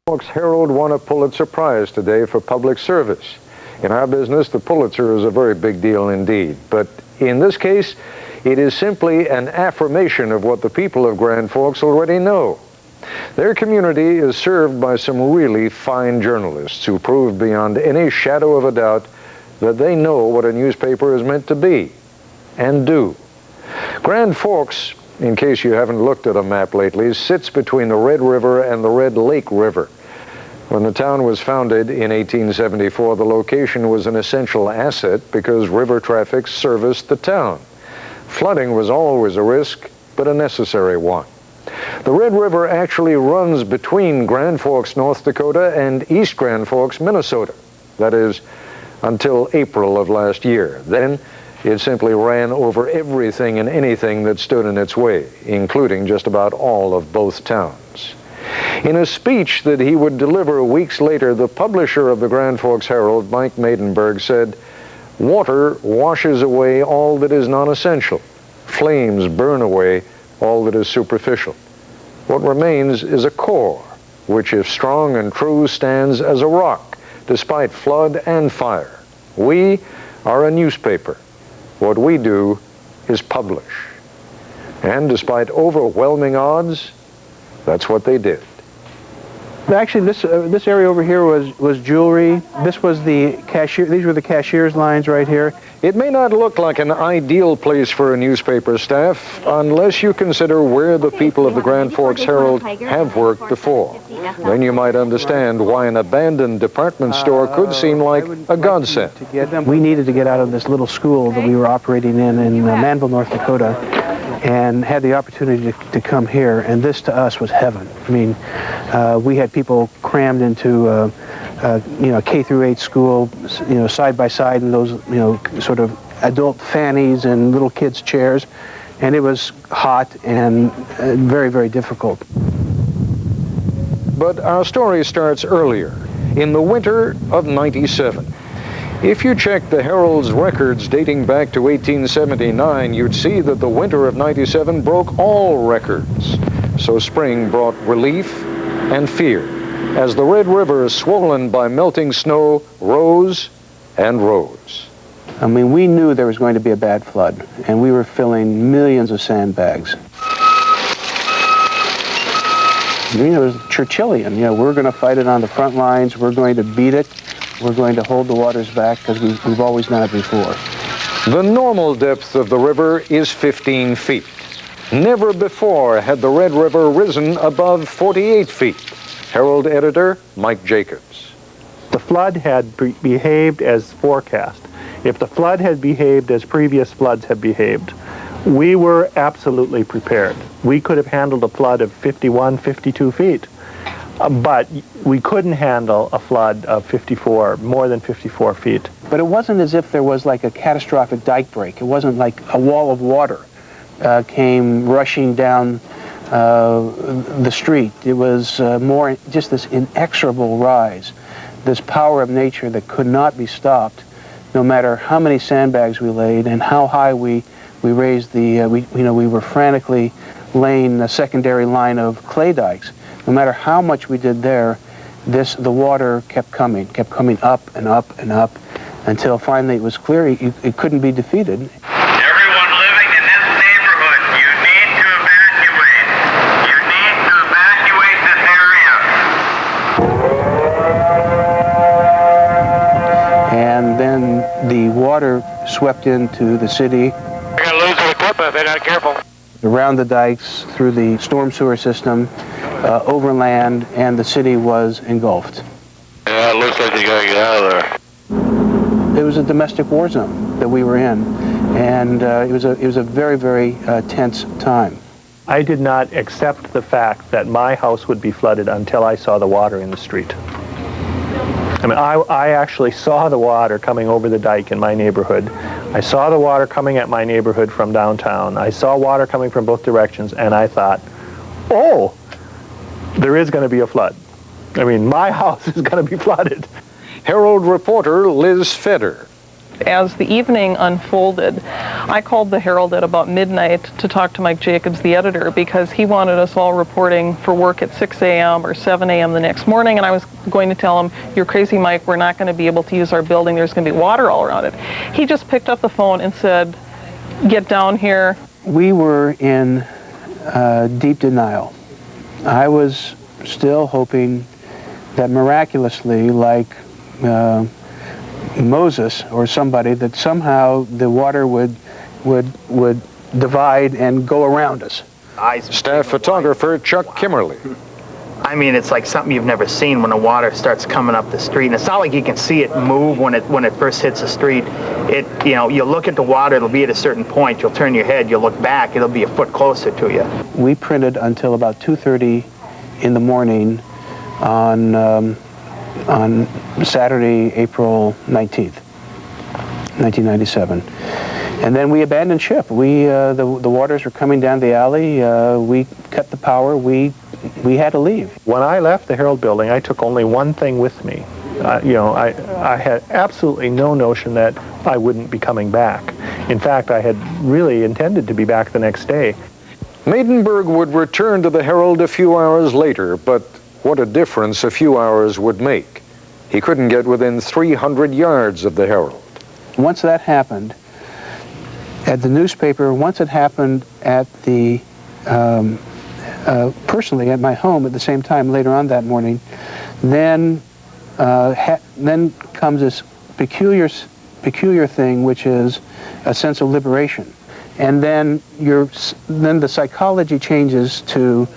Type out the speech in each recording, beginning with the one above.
Forks Herald won a Pulitzer Prize today for public service. In our business, the Pulitzer is a very big deal indeed. But in this case, it is simply an affirmation of what the people of Grand Forks already know. Their community is served by some really fine journalists who proved beyond any shadow of a doubt that they know what a newspaper is meant to be and do. Grand Forks, in case you haven't looked at a map lately, sits between the Red River and the Red Lake River. When the town was founded in 1874, the location was an essential asset because river traffic serviced the town. Flooding was always a risk, but a necessary one. The Red River actually runs between Grand Forks, North Dakota, and East Grand Forks, Minnesota. That is, until April of last year. Then it simply ran over everything and anything that stood in its way, including just about all of both towns. In a speech that he would deliver weeks later, the publisher of the Grand Forks Herald, Mike Maidenberg, said, "Water washes away all that is non-essential. Flames burn away all that is superficial. What remains is a core, which if strong and true stands as a rock, despite flood and fire. We are a newspaper. What we do is publish." And despite overwhelming odds, that's what they did. Actually, this area over here was jewelry. This was the cashier. These were the cashier's lines right here. It may not look like an ideal place for a newspaper staff unless you consider where the people of the Grand Forks Herald have worked before. Then you might understand why an abandoned department store could seem like a godsend. We needed to get out of this little school that we were operating in Manville, North Dakota, and had the opportunity to come here, and this to us was heaven. I mean, we had people crammed into K through 8 school, side by side in those, sort of adult fannies and little kids' chairs, and it was hot and very, very difficult. But our story starts earlier, in the winter of '97. If you check the Herald's records dating back to 1879, you'd see that the winter of '97 broke all records. So spring brought relief and fear, as the Red River, swollen by melting snow, rose and rose. I mean, we knew there was going to be a bad flood, and we were filling millions of sandbags. It was Churchillian. We're going to fight it on the front lines. We're going to beat it. We're going to hold the waters back because we've always done it before. The normal depth of the river is 15 feet. Never before had the Red River risen above 48 feet. Herald editor Mike Jacobs. The flood had behaved as forecast. If the flood had behaved as previous floods have behaved, we were absolutely prepared. We could have handled a flood of 51, 52 feet. But we couldn't handle a flood of more than 54 feet. But it wasn't as if there was like a catastrophic dike break. It wasn't like a wall of water came rushing down the street. It was more just this inexorable rise, this power of nature that could not be stopped, no matter how many sandbags we laid and how high we raised the, we were frantically laying a secondary line of clay dikes. No matter how much we did there, the water kept coming up and up and up, until finally it was clear it couldn't be defeated. Everyone living in this neighborhood, you need to evacuate. You need to evacuate this area. And then the water swept into the city. They're going to lose the equipment if they're not careful. Around the dikes, through the storm sewer system, overland, and the city was engulfed. Yeah, it looks like you got to get out of there. It was a domestic war zone that we were in, and it was a very, very tense time. I did not accept the fact that my house would be flooded until I saw the water in the street. I mean, I actually saw the water coming over the dike in my neighborhood. I saw the water coming at my neighborhood from downtown. I saw water coming from both directions, and I thought, oh, there is going to be a flood. I mean, my house is going to be flooded. Herald reporter Liz Feder. As the evening unfolded, I called the Herald at about midnight to talk to Mike Jacobs, the editor, because he wanted us all reporting for work at 6 a.m. or 7 a.m. the next morning, and I was going to tell him, "You're crazy, Mike, we're not going to be able to use our building, there's going to be water all around it." He just picked up the phone and said, "Get down here." We were in deep denial. I was still hoping that miraculously, like Moses or somebody, that somehow the water would divide and go around us. Staff photographer Chuck Kimmerly. I mean, it's like something you've never seen when the water starts coming up the street. And it's not like you can see it move when it first hits the street. You look at the water, it'll be at a certain point. You'll turn your head, you'll look back, it'll be a foot closer to you. We printed until about 2:30 in the morning on Saturday, April 19th, 1997. And then we abandoned ship. The waters were coming down the alley. We cut the power. We had to leave. When I left the Herald building, I took only one thing with me. I had absolutely no notion that I wouldn't be coming back. In fact, I had really intended to be back the next day. Maidenberg would return to the Herald a few hours later, but what a difference a few hours would make. He couldn't get within 300 yards of the Herald. Once that happened, at the newspaper, once it happened at the, personally at my home at the same time later on that morning, then comes this peculiar thing, which is a sense of liberation. And then the psychology changes to,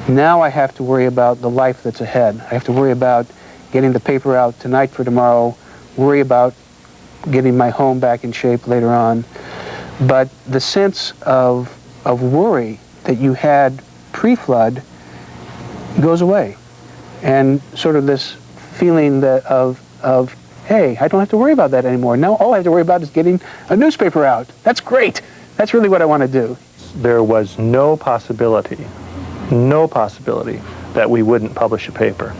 now I have to worry about the life that's ahead. I have to worry about getting the paper out tonight for tomorrow, worry about getting my home back in shape later on. But the sense of worry that you had pre-flood goes away. And sort of this feeling of hey, I don't have to worry about that anymore. Now all I have to worry about is getting a newspaper out. That's great. That's really what I want to do. There was no possibility that we wouldn't publish a paper.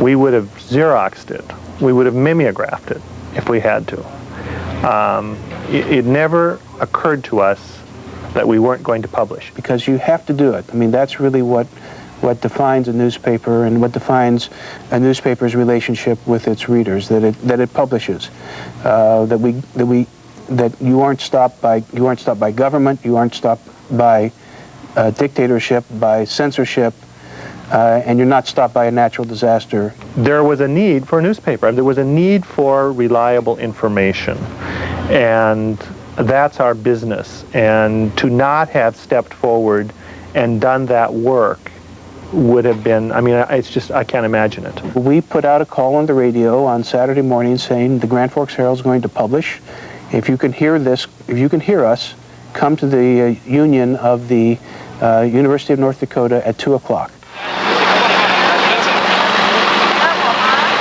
We would have Xeroxed it. We would have mimeographed it if we had to. It never occurred to us that we weren't going to publish. Because you have to do it. I mean, that's really what defines a newspaper and what defines a newspaper's relationship with its readers, that it publishes, that you aren't stopped by government, you aren't stopped by dictatorship, by censorship, and you're not stopped by a natural disaster. There was a need for a newspaper. There was a need for reliable information, and that's our business. And to not have stepped forward and done that work would have been, I mean, it's just, I can't imagine it. We put out a call on the radio on Saturday morning saying the Grand Forks Herald's going to publish. If you can hear this, if you can hear us, come to the Union of the University of North Dakota at 2 o'clock.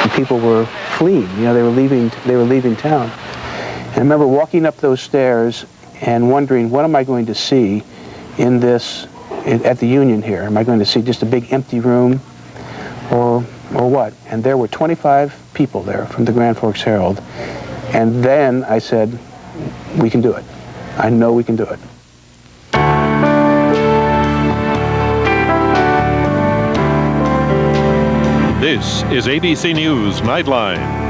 And people were fleeing, they were leaving town. And I remember walking up those stairs and wondering, what am I going to see in this, at the Union here? Am I going to see just a big empty room or what? And there were 25 people there from the Grand Forks Herald. And then I said, we can do it. I know we can do it. This is ABC News Nightline.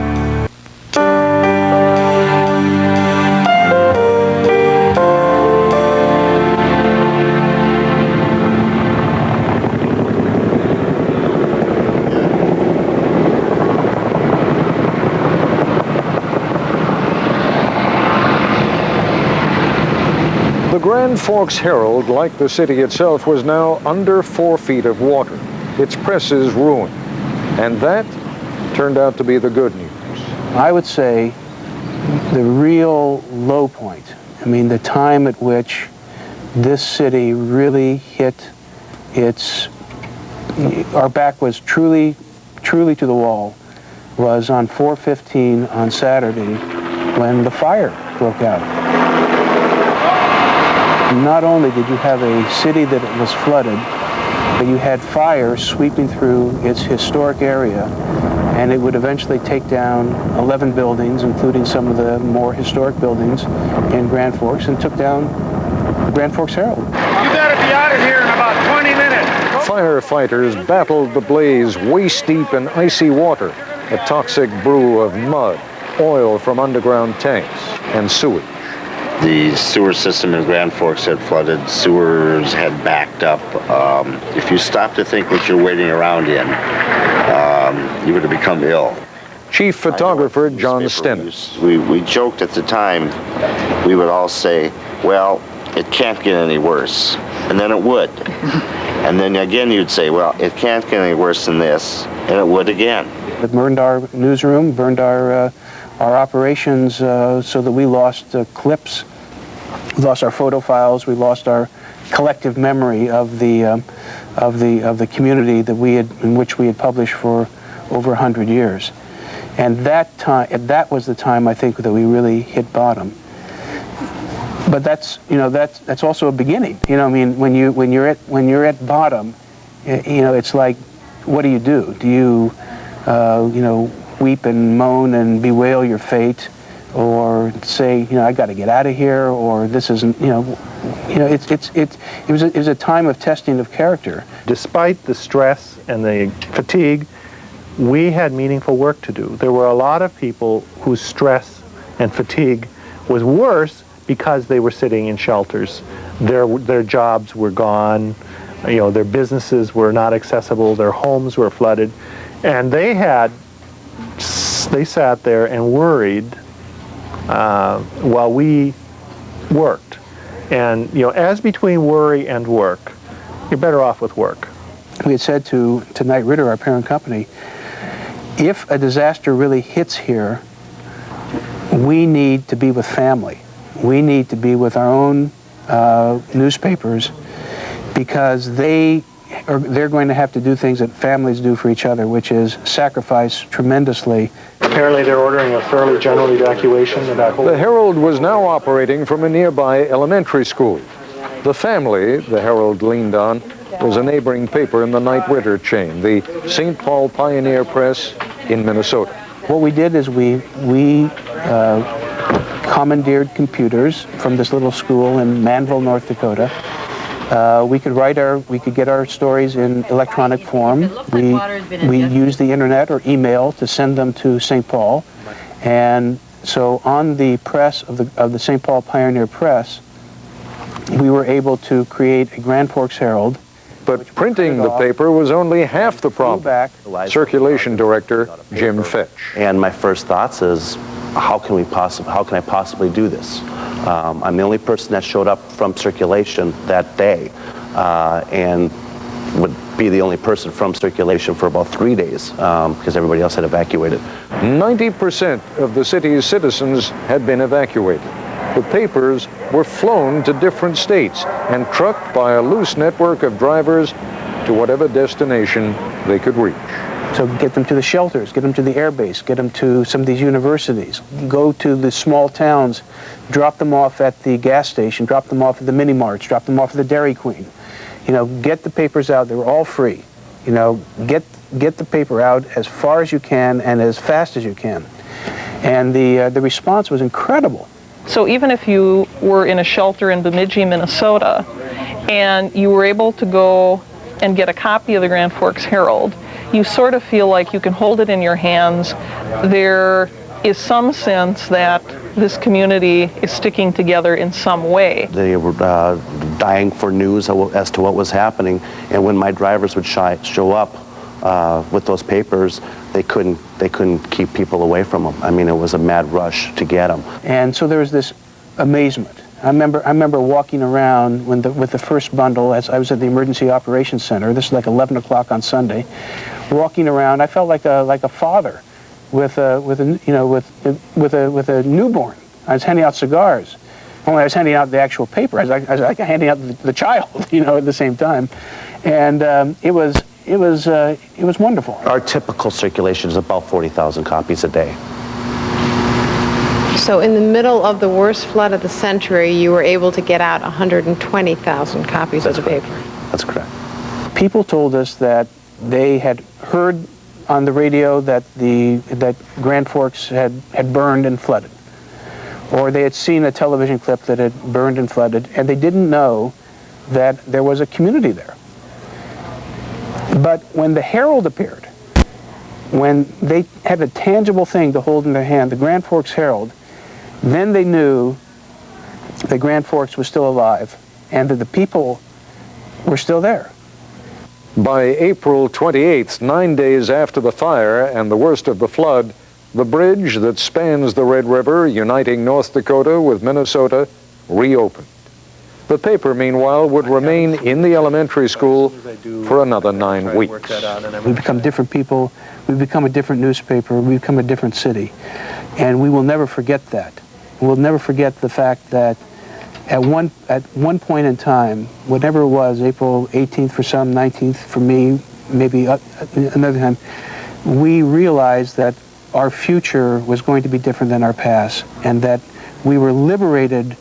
The Grand Forks Herald, like the city itself, was now under 4 feet of water. Its presses ruined. And that turned out to be the good news. I would say the real low point, I mean, the time at which this city really hit our back was truly to the wall, was on 4/15 on Saturday when the fire broke out. Not only did you have a city that was flooded, but you had fire sweeping through its historic area and it would eventually take down 11 buildings, including some of the more historic buildings in Grand Forks, and took down Grand Forks Herald. You better be out of here in about 20 minutes. Firefighters battled the blaze waist-deep in icy water, a toxic brew of mud, oil from underground tanks, and sewage. The sewer system in Grand Forks had flooded, sewers had backed up. If you stop to think what you're waiting around in, you would have become ill. Chief photographer John Stennis. We joked at the time, we would all say, well, it can't get any worse. And then it would. And then again you'd say, well, it can't get any worse than this. And it would again. It burned our newsroom, burned our operations, so that we lost clips, we lost our photo files, we lost our collective memory of the community that in which we had published for over 100 years. And that was the time, I think, that we really hit bottom. But that's also a beginning. You know, I mean, when you're at bottom, it's like, what do? Do you weep and moan and bewail your fate, or say, I got to get out of here, or this isn't, it was a time of testing of character. Despite the stress and the fatigue, we had meaningful work to do. There were a lot of people whose stress and fatigue was worse because they were sitting in shelters. Their jobs were gone, their businesses were not accessible, their homes were flooded, and they sat there and worried while we worked. And as between worry and work, you're better off with work. We had said to Knight Ridder, our parent company, if a disaster really hits here, we need to be with family. We need to be with our own newspapers, because they're going to have to do things that families do for each other, which is sacrifice tremendously. Apparently they're ordering a fairly general evacuation of that whole... The Herald was now operating from a nearby elementary school. The family the Herald leaned on was a neighboring paper in the Knight Ridder chain, the St. Paul Pioneer Press in Minnesota. What we did is we commandeered computers from this little school in Manville, North Dakota. We could get our stories in electronic form. We used the internet or email to send them to St. Paul, and so on the press of the St. Paul Pioneer Press, we were able to create a Grand Forks Herald. But printing the paper was only half the problem. Circulation Director Jim Fetch. And my first thoughts is, how can I possibly do this? I'm the only person that showed up from circulation that day, and would be the only person from circulation for about 3 days, because everybody else had evacuated. 90% of the city's citizens had been evacuated. The papers were flown to different states and trucked by a loose network of drivers to whatever destination they could reach. So get them to the shelters, get them to the air base, get them to some of these universities, go to the small towns, drop them off at the gas station, drop them off at the mini marts, drop them off at the Dairy Queen. Get the papers out. They were all free. Get the paper out as far as you can and as fast as you can. And the response was incredible. So even if you were in a shelter in Bemidji, Minnesota, and you were able to go and get a copy of the Grand Forks Herald, you sort of feel like you can hold it in your hands. There is some sense that this community is sticking together in some way. They were dying for news as to what was happening, and when my drivers would show up with those papers, they couldn't keep people away from them. I mean, it was a mad rush to get them. And so there was this amazement. I remember walking around with the first bundle, as I was at the Emergency Operations Center. This is like 11 o'clock on Sunday. Walking around, I felt like a father with a newborn. I was handing out cigars. Only I was handing out the actual paper. I was like handing out the child, at the same time, and it was wonderful. Our typical circulation is about 40,000 copies a day. So in the middle of the worst flood of the century, you were able to get out 120,000 copies of the paper. That's correct. People told us that they had heard on the radio that Grand Forks had burned and flooded, or they had seen a television clip that had burned and flooded, and they didn't know that there was a community there. But when the Herald appeared, when they had a tangible thing to hold in their hand, the Grand Forks Herald, then they knew that Grand Forks was still alive and that the people were still there. By April 28th, 9 days after the fire and the worst of the flood, the bridge that spans the Red River, uniting North Dakota with Minnesota, reopened. The paper, meanwhile, would remain in the elementary school for another 9 weeks. We've become different people. We've become a different newspaper. We've become a different city. And we will never forget that. We'll never forget the fact that at one point in time, whatever it was, April 18th for some, 19th for me, maybe another time, we realized that our future was going to be different than our past, and that we were liberated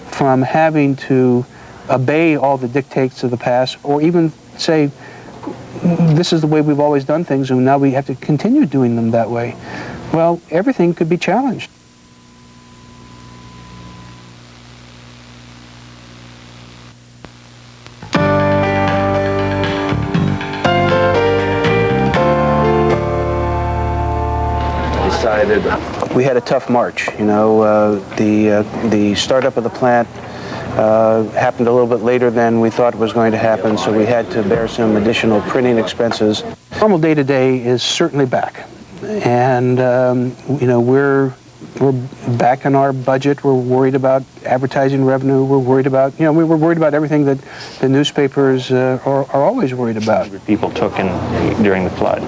from having to obey all the dictates of the past, or even say, this is the way we've always done things, and now we have to continue doing them that way. Well, everything could be challenged. We had a tough March. You know, the startup of the plant happened a little bit later than we thought was going to happen, so we had to bear some additional printing expenses. Normal day-to-day is certainly back, and you know, we're back in our budget. We're worried about advertising revenue. We're worried about, you know, we're worried about everything that the newspapers are always worried about. People took in during the flood.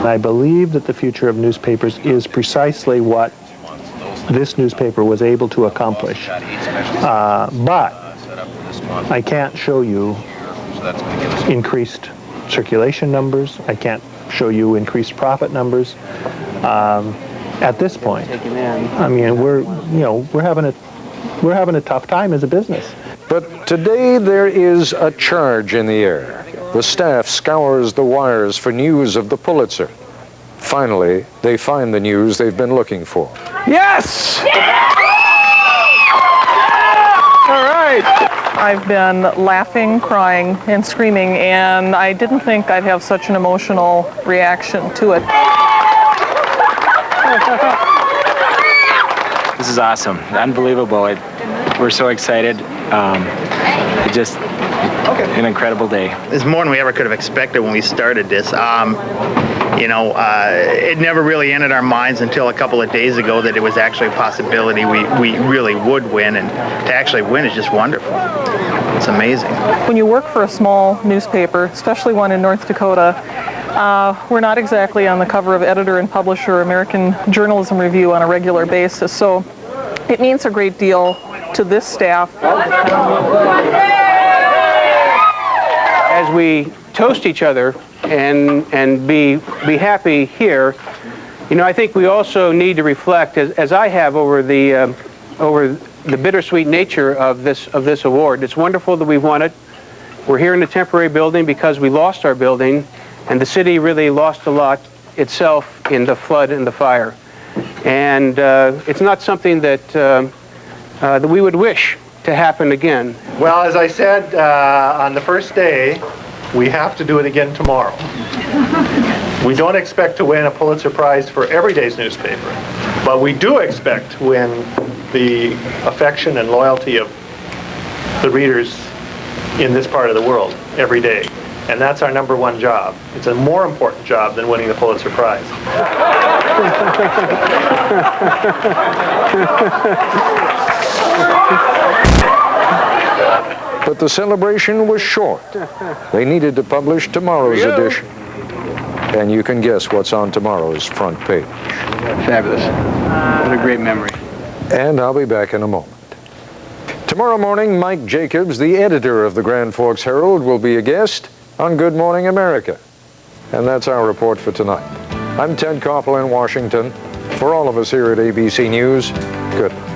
I believe that the future of newspapers is precisely what this newspaper was able to accomplish. But I can't show you increased circulation numbers. I can't show you increased profit numbers. At this point, I mean, we're having a tough time as a business. But today there is a charge in the air. The staff scours the wires for news of the Pulitzer. Finally, they find the news they've been looking for. Yes! All right. I've been laughing, crying, and screaming, and I didn't think I'd have such an emotional reaction to it. This is awesome. Unbelievable. We're so excited. Just an incredible day. It's more than we ever could have expected when we started this. You know, it never really entered our minds until a couple of days ago that it was actually a possibility we really would win, and to actually win is just wonderful. It's amazing. When you work for a small newspaper, especially one in North Dakota, we're not exactly on the cover of Editor and Publisher American Journalism Review on a regular basis, so it means a great deal to this staff. As we toast each other and be happy here, you know, I think we also need to reflect, as I have, over the bittersweet nature of this award. It's wonderful that we've won it. We're here in a temporary building because we lost our building, and the city really lost a lot itself in the flood and the fire. And it's not something that we would wish to happen again. Well, as I said on the first day, we have to do it again tomorrow. We don't expect to win a Pulitzer Prize for every day's newspaper, but we do expect to win the affection and loyalty of the readers in this part of the world every day. And that's our number one job. It's a more important job than winning the Pulitzer Prize. But the celebration was short. They needed to publish tomorrow's edition. And you can guess what's on tomorrow's front page. Fabulous. What a great memory. And I'll be back in a moment. Tomorrow morning, Mike Jacobs, the editor of the Grand Forks Herald, will be a guest on Good Morning America. And that's our report for tonight. I'm Ted Koppel in Washington. For all of us here at ABC News, good night.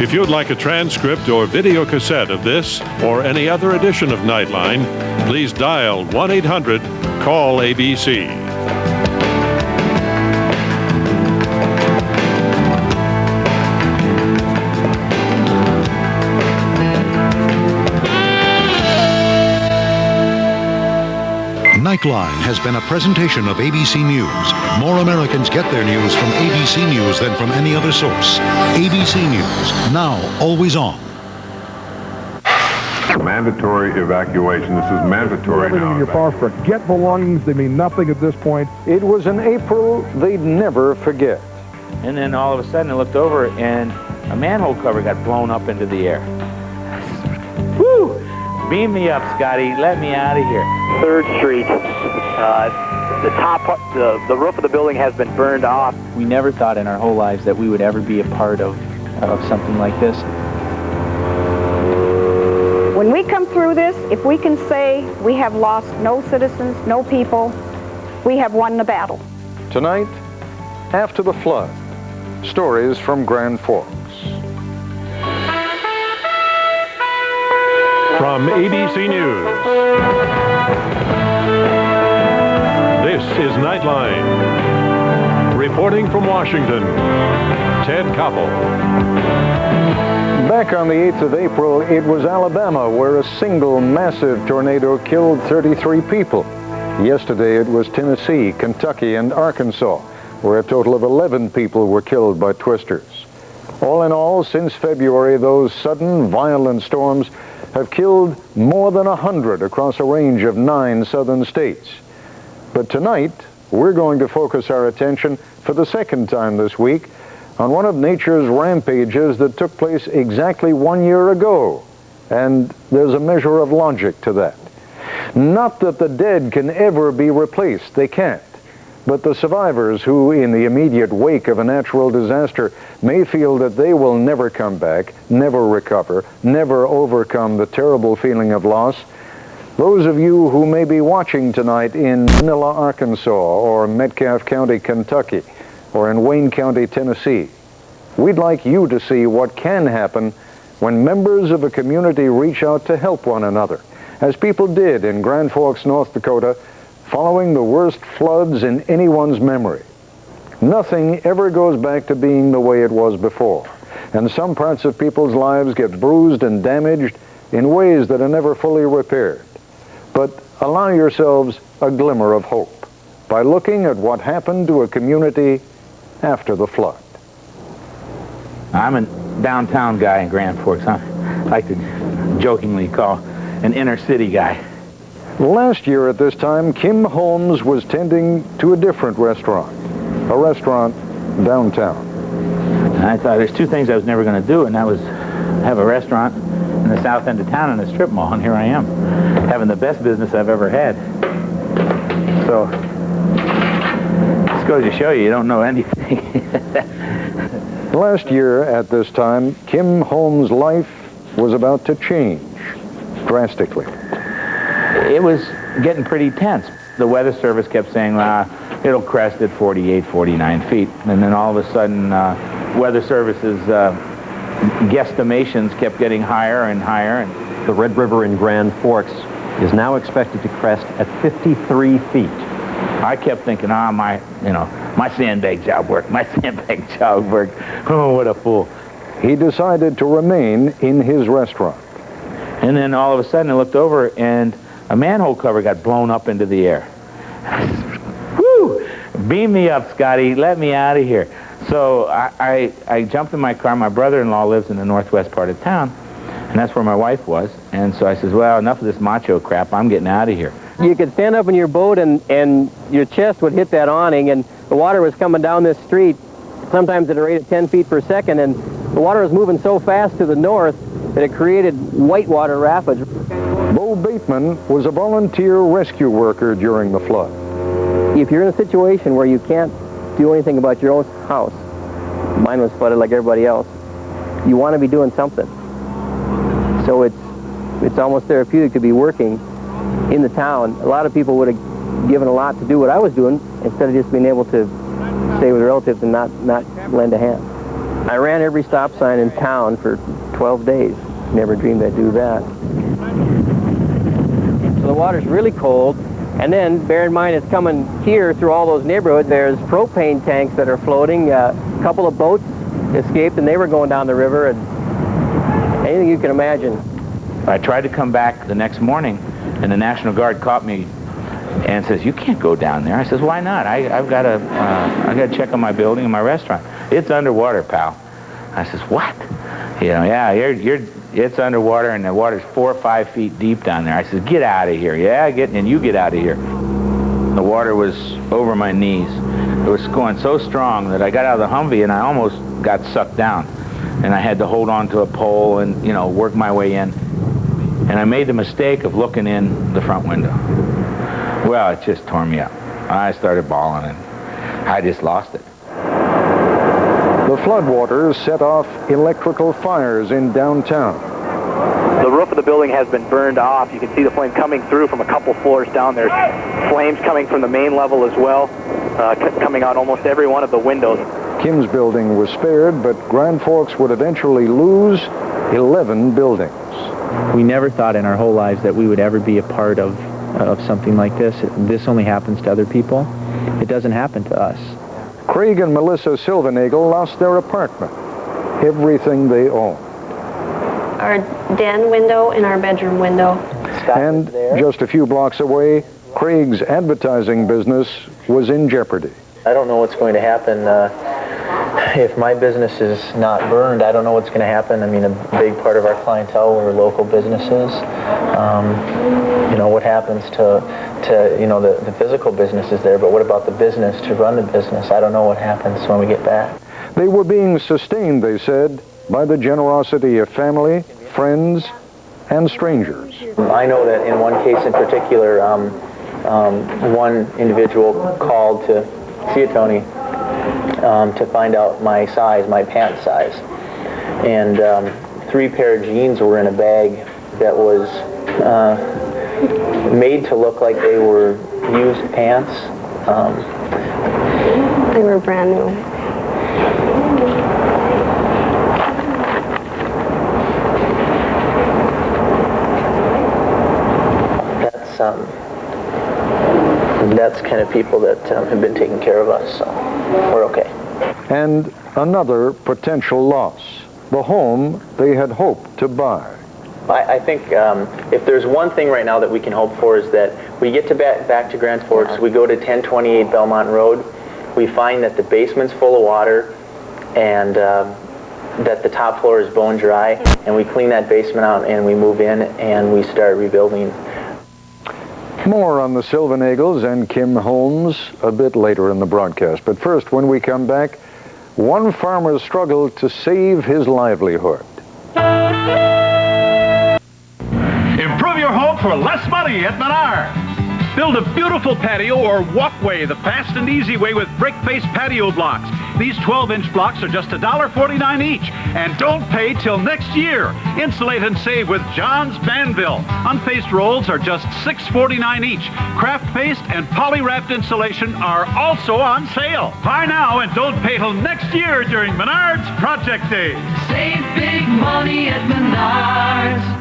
If If you'd like a transcript or video cassette of this or any other edition of Nightline, please dial 1-800-CALL-ABC. Nightline has been a presentation of ABC News. More Americans get their news from ABC News than from any other source. ABC News, now always on. Mandatory evacuation. This is mandatory now. In your car, forget belongings. They mean nothing at this point. It was an April they'd never forget. And then all of a sudden I looked over and a manhole cover got blown up into the air. Woo! Beam me up, Scotty. Let me out of here. 3rd Street. The top, the roof of the building has been burned off. We never thought in our whole lives that we would ever be a part of something like this. When we come through this, if we can say we have lost no citizens, no people, we have won the battle. Tonight, after the flood, stories from Grand Forks. From ABC News, this is Nightline. Reporting from Washington, Ted Koppel. Back on the 8th of April, it was Alabama where a single massive tornado killed 33 people. Yesterday it was Tennessee, Kentucky, and Arkansas, where a total of 11 people were killed by twisters. All in all, since February, those sudden, violent storms have killed more than 100 across a range of 9 southern states. But tonight, we're going to focus our attention for the second time this week on one of nature's rampages that took place exactly 1 year ago. And there's a measure of logic to that. Not that the dead can ever be replaced, they can't. But the survivors who, in the immediate wake of a natural disaster, may feel that they will never come back, never recover, never overcome the terrible feeling of loss. Those of you who may be watching tonight in Manila, Arkansas, or Metcalfe County, Kentucky, or in Wayne County, Tennessee, we'd like you to see what can happen when members of a community reach out to help one another, as people did in Grand Forks, North Dakota, following the worst floods in anyone's memory. Nothing ever goes back to being the way it was before, and some parts of people's lives get bruised and damaged in ways that are never fully repaired. But allow yourselves a glimmer of hope by looking at what happened to a community after the flood. I'm a downtown guy in Grand Forks. I like to jokingly call an inner city guy. Last year at this time, Kim Holmes was tending to a different restaurant, a restaurant downtown. And I thought there's 2 things I was never going to do, and that was have a restaurant in the south end of town in a strip mall, and here I am, having the best business I've ever had. So, this goes to show you don't know anything. Last year at this time, Kim Holmes' life was about to change drastically. It was getting pretty tense. The Weather Service kept saying, it'll crest at 48, 49 feet. And then all of a sudden, Weather Service's guesstimations kept getting higher and higher. And the Red River in Grand Forks is now expected to crest at 53 feet. I kept thinking, my sandbag job worked. My sandbag job worked. Oh, what a fool. He decided to remain in his restaurant. And then all of a sudden I looked over and a manhole cover got blown up into the air. Woo! Beam me up, Scotty. Let me out of here. So I jumped in my car. My brother-in-law lives in the northwest part of town, and that's where my wife was. And so I says, well, enough of this macho crap. I'm getting out of here. You could stand up in your boat and your chest would hit that awning, and the water was coming down this street, sometimes at a rate of 10 feet per second, and the water was moving so fast to the north that it created whitewater rapids. Bo Bateman was a volunteer rescue worker during the flood. If you're in a situation where you can't do anything about your own house, mine was flooded like everybody else, you want to be doing something. So it's almost therapeutic to be working in the town. A lot of people would have given a lot to do what I was doing instead of just being able to stay with relatives and not lend a hand. I ran every stop sign in town for 12 days. Never dreamed I'd do that. So the water's really cold. And then, bear in mind, it's coming here through all those neighborhoods. There's propane tanks that are floating. A couple of boats escaped, and they were going down the river, and anything you can imagine. I tried to come back the next morning, and the National Guard caught me and says, "You can't go down there." I says, "Why not? I've got to check on my building and my restaurant. It's underwater, pal." I says, "What?" You know, yeah, it's underwater, and the water's 4 or 5 feet deep down there. I says, "Get out of here." "Yeah, and you get out of here." The water was over my knees. It was going so strong that I got out of the Humvee and I almost got sucked down. And I had to hold on to a pole and, you know, work my way in. And I made the mistake of looking in the front window. Well, it just tore me up. I started bawling and I just lost it. The floodwaters set off electrical fires in downtown. The roof of the building has been burned off. You can see the flame coming through from a couple floors down. There's flames coming from the main level as well, coming out almost every one of the windows. Kim's building was spared, but Grand Forks would eventually lose 11 buildings. We never thought in our whole lives that we would ever be a part of something like this. This only happens to other people. It doesn't happen to us. Craig and Melissa Silvernagel lost their apartment, everything they owned. Our den window and our bedroom window. And just a few blocks away, Craig's advertising business was in jeopardy. I don't know what's going to happen if my business is not burned. I don't know what's going to happen. I mean, a big part of our clientele were local businesses. You know, what happens to you know, the physical business is there, but what about the business to run the business? I don't know what happens when we get back. They were being sustained, they said, by the generosity of family, friends, and strangers. I know that in one case in particular, one individual called to see a Tony to find out my size, my pant size. And 3 pair of jeans were in a bag that was made to look like they were used pants. They were brand new. That's kind of people that have been taking care of us, so we're okay. And another potential loss, the home they had hoped to buy. I think if there's one thing right now that we can hope for is that we get to back to Grand Forks, we go to 1028 Belmont Road, we find that the basement's full of water and that the top floor is bone dry, and we clean that basement out and we move in and we start rebuilding. More on the Silvernagels and Kim Holmes a bit later in the broadcast. But first, when we come back, one farmer struggled to save his livelihood. Improve your home for less money at Menards. Build a beautiful patio or walkway the fast and easy way with brick-faced patio blocks. These 12-inch blocks are just $1.49 each, and don't pay till next year. Insulate and save with John's Manville. Unfaced rolls are just $6.49 each. Craft faced and poly-wrapped insulation are also on sale. Buy now and don't pay till next year during Menards Project Day. Save big money at Menards.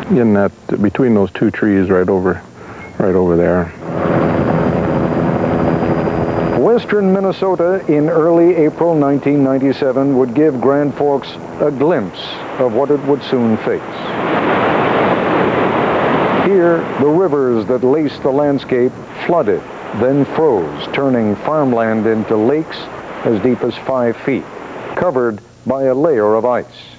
In that, between those 2 trees right over there. Western Minnesota in early April 1997 would give Grand Forks a glimpse of what it would soon face. Here, the rivers that laced the landscape flooded, then froze, turning farmland into lakes as deep as 5 feet, covered by a layer of ice.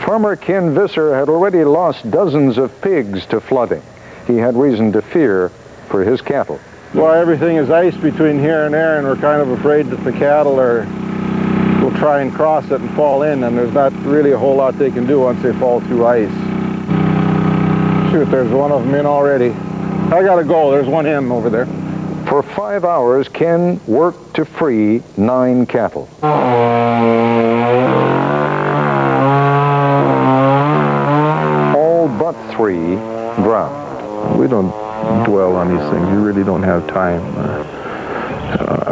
Farmer Ken Visser had already lost dozens of pigs to flooding. He had reason to fear for his cattle. Well, everything is ice between here and there, and we're kind of afraid that the cattle will try and cross it and fall in, and there's not really a whole lot they can do once they fall through ice. Shoot, there's one of them in already. I gotta go, there's one in over there. For 5 hours, Ken worked to free 9 cattle. But 3 drowned. We don't dwell on these things. You really don't have time.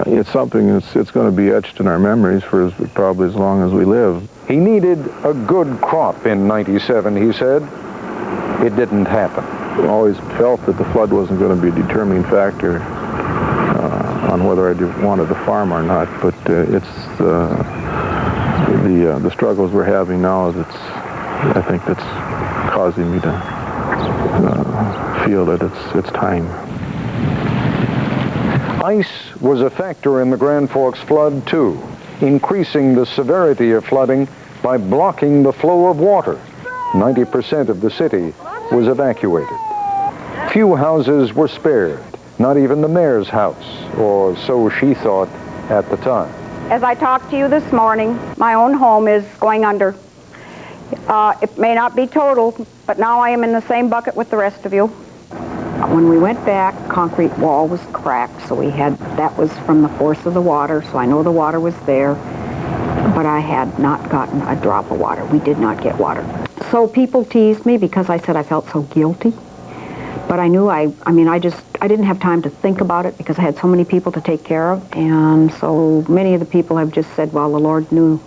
It's something it's going to be etched in our memories for probably as long as we live. He needed a good crop in '97, he said. It didn't happen. I always felt that the flood wasn't going to be a determining factor on whether I wanted to farm or not, but it's the struggles we're having now I think that's causing me to feel that it's time. Ice was a factor in the Grand Forks flood, too, increasing the severity of flooding by blocking the flow of water. 90% of the city was evacuated. Few houses were spared, not even the mayor's house, or so she thought at the time. As I talked to you this morning, my own home is going under. It may not be total, but now I am in the same bucket with the rest of you. When we went back, concrete wall was cracked, so that was from the force of the water, so I know the water was there, but I had not gotten a drop of water. We did not get water. So people teased me because I said I felt so guilty, but I knew I didn't have time to think about it because I had so many people to take care of, and so many of the people have just said, well, the Lord knew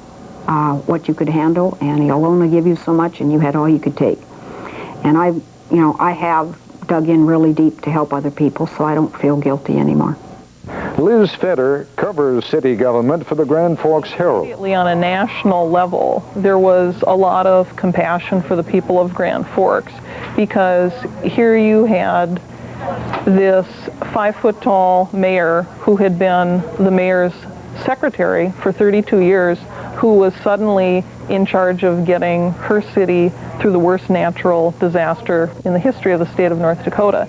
what you could handle, and He'll only give you so much, and you had all you could take. And I have dug in really deep to help other people, so I don't feel guilty anymore. Liz Feder covers city government for the Grand Forks Herald. Immediately on a national level, there was a lot of compassion for the people of Grand Forks, because here you had this 5-foot-tall mayor who had been the mayor's secretary for 32 years, who was suddenly in charge of getting her city through the worst natural disaster in the history of the state of North Dakota.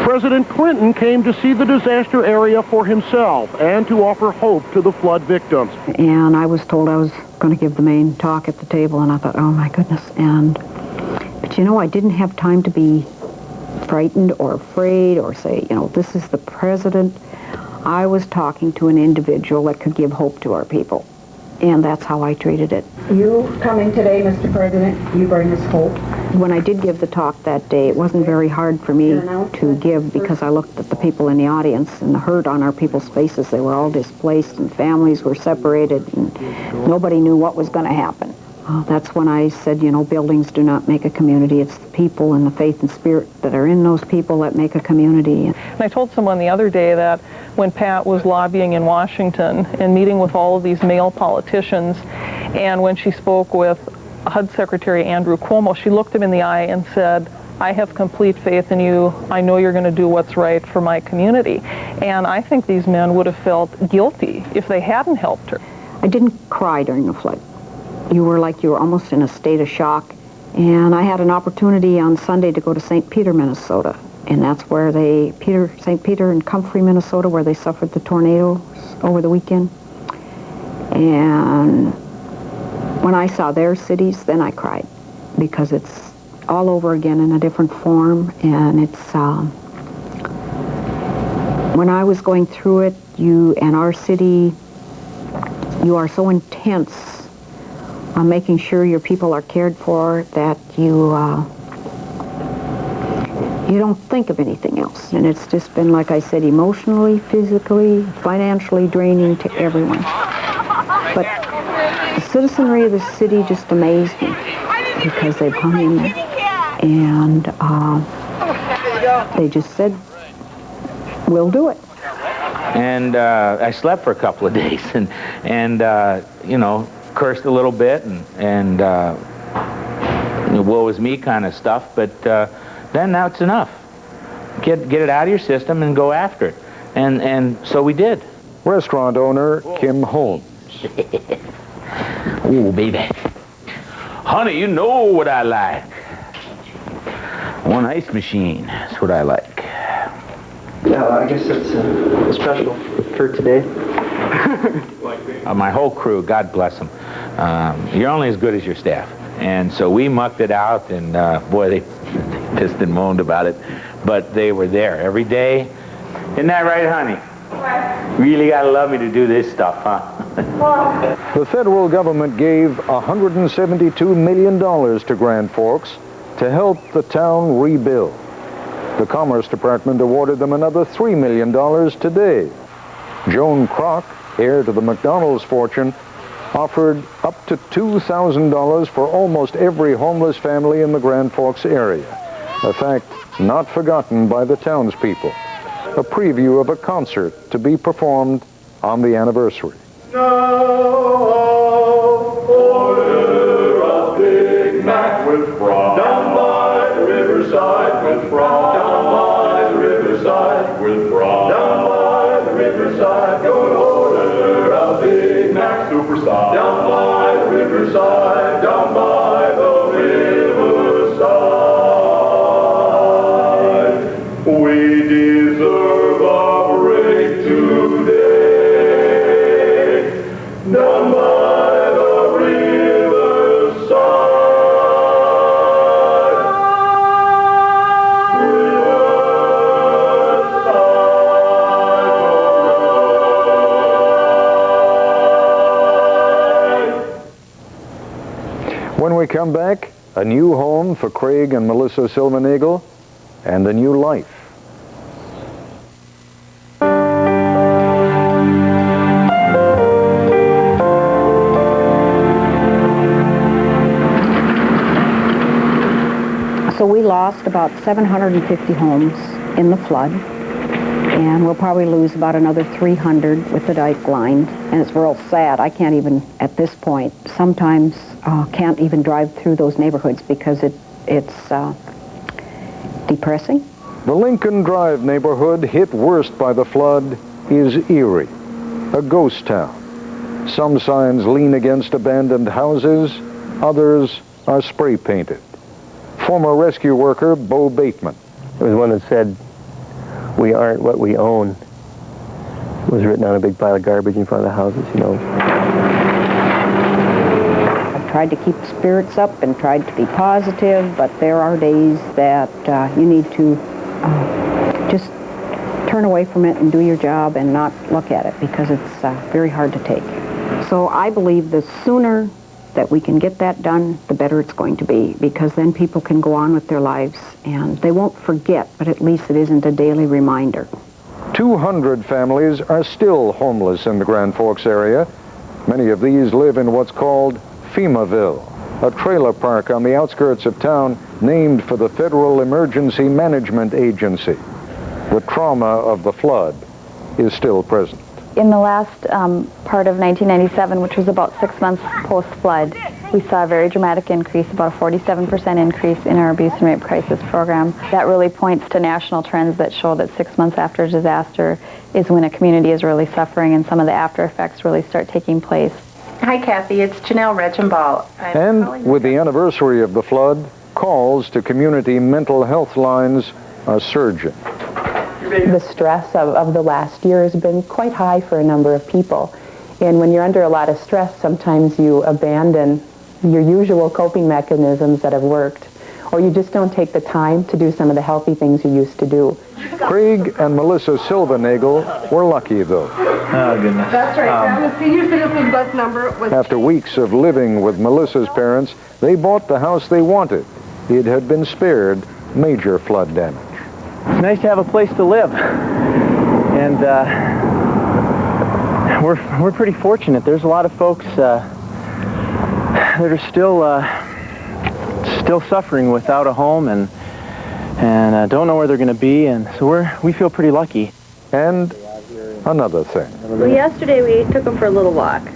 President Clinton came to see the disaster area for himself and to offer hope to the flood victims. And I was told I was going to give the main talk at the table, and I thought, oh my goodness. But I didn't have time to be frightened or afraid or say, this is the president. I was talking to an individual that could give hope to our people. And that's how I treated it. You coming today, Mr. President, you bring us hope. When I did give the talk that day, it wasn't very hard for me to give because I looked at the people in the audience and the hurt on our people's faces. They were all displaced and families were separated and nobody knew what was going to happen. That's when I said, buildings do not make a community. It's the people and the faith and spirit that are in those people that make a community. And I told someone the other day that when Pat was lobbying in Washington and meeting with all of these male politicians, and when she spoke with HUD Secretary Andrew Cuomo, she looked him in the eye and said, I have complete faith in you. I know you're going to do what's right for my community. And I think these men would have felt guilty if they hadn't helped her. I didn't cry during the flood. You were almost in a state of shock. And I had an opportunity on Sunday to go to St. Peter, Minnesota. And that's where St. Peter and Comfrey, Minnesota, where they suffered the tornadoes over the weekend. And when I saw their cities, then I cried because it's all over again in a different form. And it's, when I was going through it, you and our city, you are so intense on making sure your people are cared for that you don't think of anything else. And it's just been, like I said, emotionally, physically, financially draining to everyone. But the citizenry of the city just amazed me because they've hung in there. And they just said, we'll do it. And I slept for a couple of days and cursed a little bit and woe is me kind of stuff, but then now it's enough. Get it out of your system and go after it. And so we did. Restaurant owner Kim Holmes. Ooh, baby. Honey, you know what I like. One ice machine. That's what I like. Yeah, I guess it's special for today. My whole crew, God bless them. You're only as good as your staff. And so we mucked it out, and boy, they pissed and moaned about it. But they were there every day. Isn't that right, honey? Really gotta love me to do this stuff, huh? The federal government gave $172 million to Grand Forks to help the town rebuild. The Commerce Department awarded them another $3 million today. Joan Kroc, heir to the McDonald's fortune, offered up to $2,000 for almost every homeless family in the Grand Forks area, a fact not forgotten by the townspeople. A preview of a concert to be performed on the anniversary. Order a Big Mac with fries. Down by the riverside with fries. Down by the riverside with fries. Down by the riverside, go and order a Big Mac supersize. Down by the riverside, down by the riverside. We deserve a break today. Down by the When we come back, a new home for Craig and Melissa Silvernagle and a new life. So we lost about 750 homes in the flood, and we'll probably lose about another 300 with the dike lined. And it's real sad. I can't even, at this point, sometimes can't even drive through those neighborhoods because it's depressing. The Lincoln Drive neighborhood hit worst by the flood is Erie, a ghost town. Some signs lean against abandoned houses, others are spray painted. Former rescue worker Bo Bateman. There was one that said, "We aren't what we own." It was written on a big pile of garbage in front of the houses, you know. I've tried to keep spirits up and tried to be positive, but there are days that you need to just turn away from it and do your job and not look at it because it's very hard to take. So I believe the sooner that we can get that done, the better it's going to be, because then people can go on with their lives and they won't forget, but at least it isn't a daily reminder. 200 families are still homeless in the Grand Forks area. Many of these live in what's called FEMAville, a trailer park on the outskirts of town named for the Federal Emergency Management Agency. The trauma of the flood is still present. In the last part of 1997, which was about 6 months post-flood, we saw a very dramatic increase, about a 47% increase in our abuse and rape crisis program. That really points to national trends that show that 6 months after a disaster is when a community is really suffering and some of the after effects really start taking place. Hi, Kathy. It's Janelle Regenball. And with the anniversary of the flood, calls to community mental health lines are surging. The stress of the last year has been quite high for a number of people. And when you're under a lot of stress, sometimes you abandon your usual coping mechanisms that have worked, or you just don't take the time to do some of the healthy things you used to do. Craig and Melissa Silvernagle were lucky, though. Oh, goodness. That's right. The senior citizens bus number was... After weeks of living with Melissa's parents, they bought the house they wanted. It had been spared major flood damage. It's nice to have a place to live, and we're pretty fortunate. There's a lot of folks that are still suffering without a home and don't know where they're going to be, and so we feel pretty lucky. And another thing. Well, yesterday we took him for a little walk.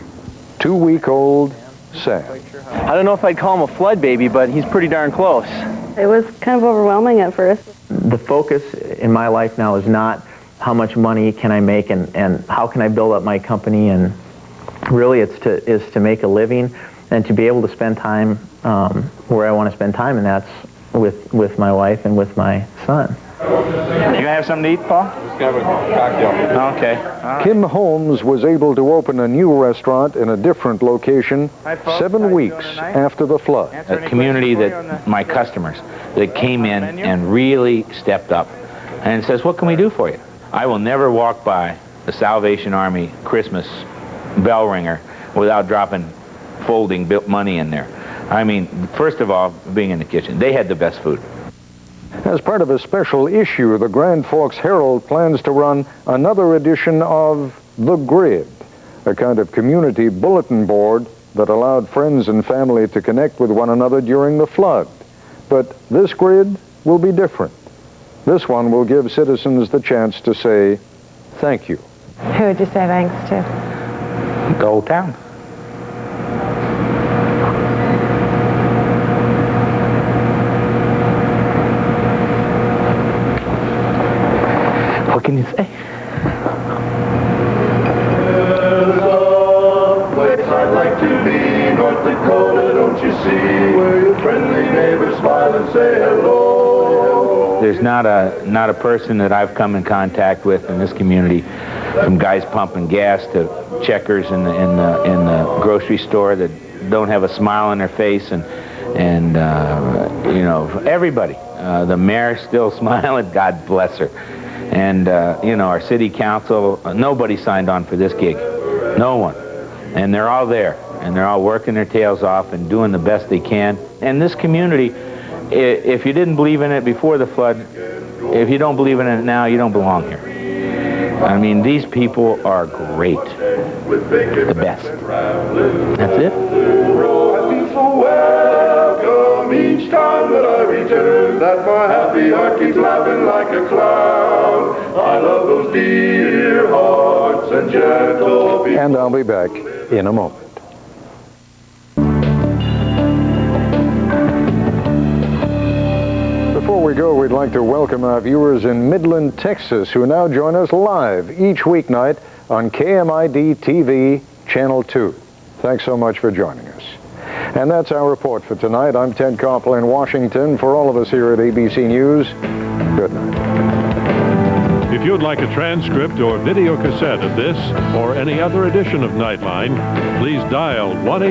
2-week-old Sam. I don't know if I'd call him a flood baby, but he's pretty darn close. It was kind of overwhelming at first. The focus in my life now is not how much money can I make and how can I build up my company, and really is to make a living and to be able to spend time where I want to spend time, and that's with my wife and with my son. You gonna have something to eat, Paul? Just have a cocktail. Okay. Kim Holmes was able to open a new restaurant in a different location 7 weeks after the flood. A community that my customers that came in and really stepped up and says, "What can we do for you?" I will never walk by the Salvation Army Christmas bell ringer without dropping folding money in there. I mean, first of all, being in the kitchen, they had the best food. As part of a special issue, the Grand Forks Herald plans to run another edition of The Grid, a kind of community bulletin board that allowed friends and family to connect with one another during the flood. But this grid will be different. This one will give citizens the chance to say thank you. Who would you say thanks to? The whole town. What can you say? I'd like to be North Dakota, don't you see? Where your friendly neighbors smile and say hello. There's not a person that I've come in contact with in this community, from guys pumping gas to checkers in the grocery store, that don't have a smile on their face, and you know, everybody. The mayor's still smiling, God bless her. And you know, our city council, nobody signed on for this gig, no one. And they're all there, and they're all working their tails off and doing the best they can. And this community, if you didn't believe in it before the flood, if you don't believe in it now, you don't belong here. I mean, these people are great, the best. That's it. I feel so welcome each time that I return, that my happy heart keeps laughing like a clown. I love those dear hearts and gentle people. And I'll be back in a moment. Before we go, we'd like to welcome our viewers in Midland, Texas, who now join us live each weeknight on KMID TV, Channel 2. Thanks so much for joining us. And that's our report for tonight. I'm Ted Koppel in Washington. For all of us here at ABC News, good night. If you'd like a transcript or video cassette of this or any other edition of Nightline, please dial 1-800